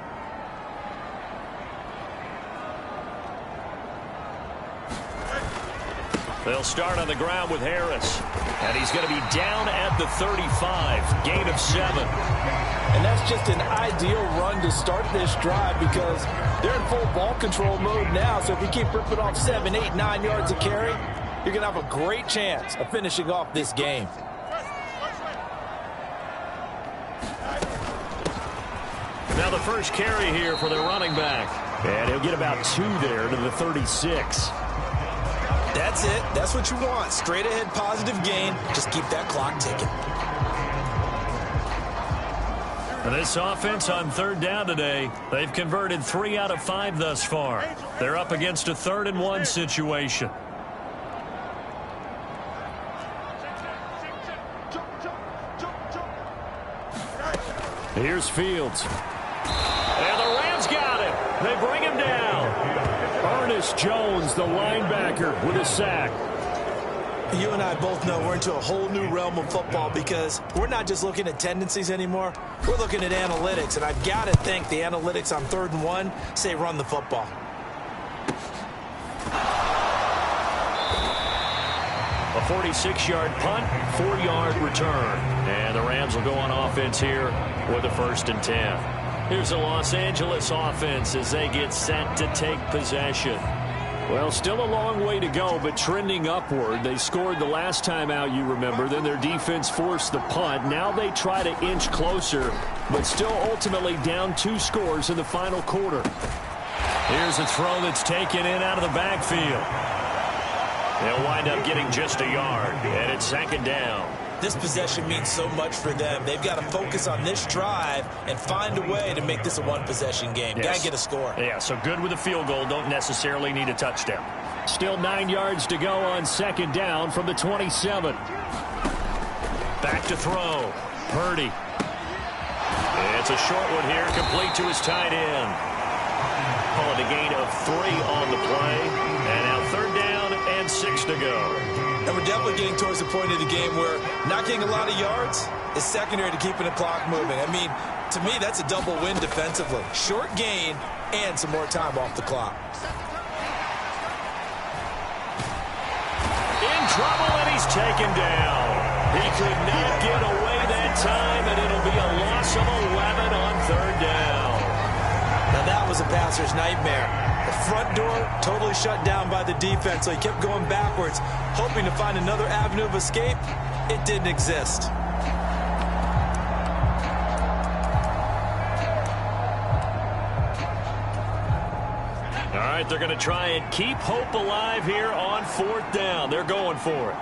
They'll start on the ground with Harris. And he's going to be down at the 35. Gain of 7. And that's just an ideal run to start this drive because they're in full ball control mode now. So if you keep ripping off 7, 8, 9 yards of carry, you're going to have a great chance of finishing off this game. Now the first carry here for their running back. And he'll get about 2 there to the 36. That's it. That's what you want. Straight ahead positive gain. Just keep that clock ticking. This offense on 3rd down today, they've converted 3 out of 5 thus far. They're up against a 3rd and 1 situation. Here's Fields. And the Rams got him. They bring him down. Ernest Jones, the linebacker, with a sack. You and I both know we're into a whole new realm of football because we're not just looking at tendencies anymore. We're looking at analytics, and I've got to think the analytics on 3rd and 1 say run the football. A 46-yard punt, 4-yard return. And the Rams will go on offense here with a 1st and 10. Here's the Los Angeles offense as they get set to take possession. Well, still a long way to go, but trending upward. They scored the last time out, you remember. Then their defense forced the punt. Now they try to inch closer, but still ultimately down 2 scores in the final quarter. Here's a throw that's taken in out of the backfield. They'll wind up getting just a yard, and it's 2nd down. This possession means so much for them. They've got to focus on this drive and find a way to make this a one-possession game. Yes. Got to get a score. Yeah, so good with a field goal. Don't necessarily need a touchdown. Still 9 yards to go on 2nd down from the 27. Back to throw. Purdy. It's a short one here, complete to his tight end. Call it a gain of 3 on the play. And now 3rd down and 6 to go. And we're definitely getting towards the point of the game where not getting a lot of yards is secondary to keeping the clock moving. I mean, to me, that's a double win defensively. Short gain and some more time off the clock. In trouble, and he's taken down. He could not get away that time, and it'll be a loss of 11 on third down. Now that was a passer's nightmare. The front door totally shut down by the defense, so he kept going backwards, hoping to find another avenue of escape. It didn't exist. All right, they're going to try and keep hope alive here on fourth down. They're going for it.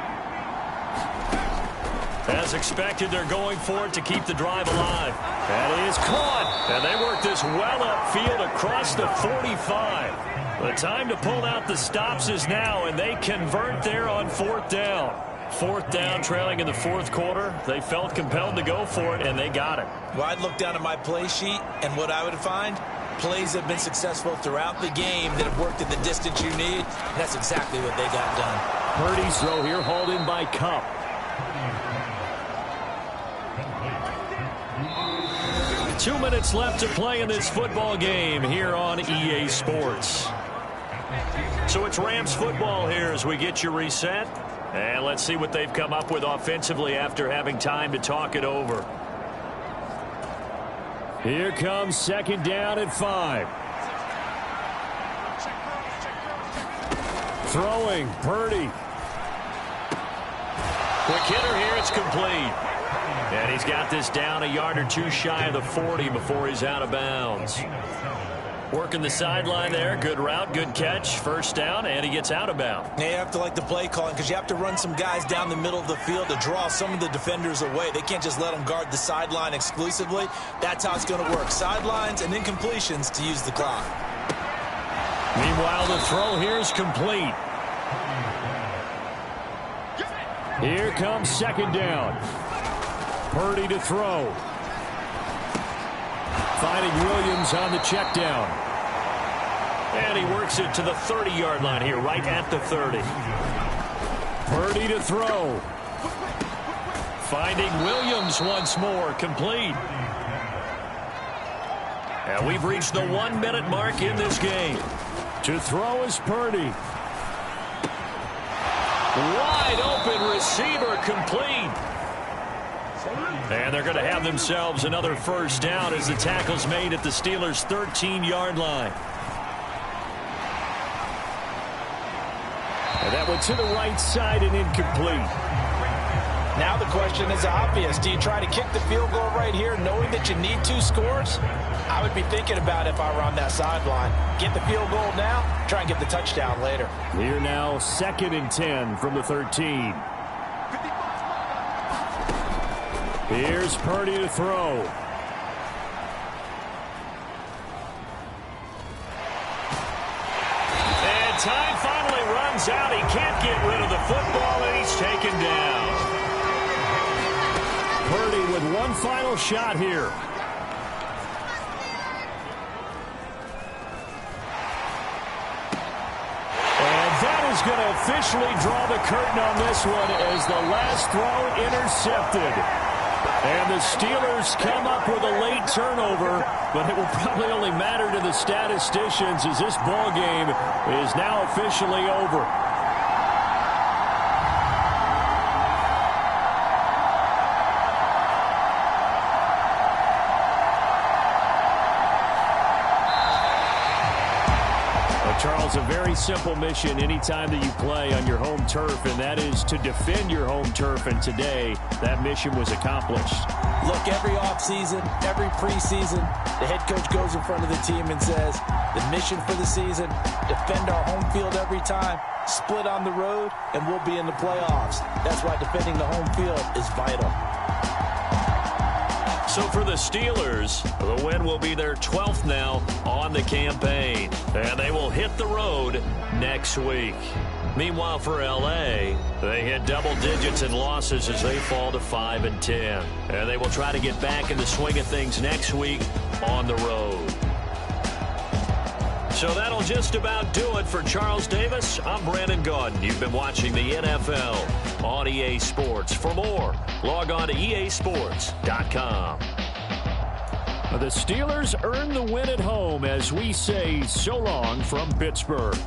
As expected, they're going for it to keep the drive alive. That is caught. And they work this well upfield across the 45. The time to pull out the stops is now, and they convert there on fourth down. Fourth down, trailing in the fourth quarter. They felt compelled to go for it, and they got it. Well, I'd look down at my play sheet, and what I would find, plays have been successful throughout the game that have worked at the distance you need. And that's exactly what they got done. Purdy's throw here hauled in by Cup. Two minutes left to play in this football game here on EA Sports. So it's Rams football here as we get you reset. And let's see what they've come up with offensively after having time to talk it over. Here comes second down at 5. Throwing, Purdy. Quick hitter here, it's complete. And he's got this down a yard or two shy of the 40 before he's out of bounds. Working the sideline there. Good route, good catch. First down, and he gets out of bounds. Now you have to like the play calling because you have to run some guys down the middle of the field to draw some of the defenders away. They can't just let them guard the sideline exclusively. That's how it's going to work. Sidelines and incompletions to use the clock. Meanwhile, the throw here is complete. Here comes second down. Purdy to throw. Finding Williams on the check down. And he works it to the 30-yard line here, right at the 30. Purdy to throw. Finding Williams once more, complete. And we've reached the 1 minute mark in this game. To throw is Purdy. Wide open receiver, complete. And they're going to have themselves another first down as the tackle's made at the Steelers' 13-yard line. And that went to the right side and incomplete. Now the question is obvious. Do you try to kick the field goal right here knowing that you need 2 scores? I would be thinking about it if I were on that sideline. Get the field goal now, try and get the touchdown later. Here now, 2nd and 10 from the 13. Here's Purdy to throw. And time finally runs out. He can't get rid of the football, and he's taken down. Purdy with one final shot here. And that is going to officially draw the curtain on this one as the last throw intercepted. And the Steelers come up with a late turnover, but it will probably only matter to the statisticians as this ball game is now officially over. Charles, a very simple mission anytime that you play on your home turf, and that is to defend your home turf, and today that mission was accomplished. Look, every offseason, every preseason, the head coach goes in front of the team and says, the mission for the season, defend our home field every time, split on the road, and we'll be in the playoffs. That's why defending the home field is vital. So for the Steelers, the win will be their 12th now on the campaign. And they will hit the road next week. Meanwhile, for L.A., they hit double digits in losses as they fall to 5-10. And they will try to get back in the swing of things next week on the road. So that'll just about do it for Charles Davis. I'm Brandon Gaudin. You've been watching the NFL on EA Sports. For more, log on to easports.com. The Steelers earn the win at home as we say so long from Pittsburgh.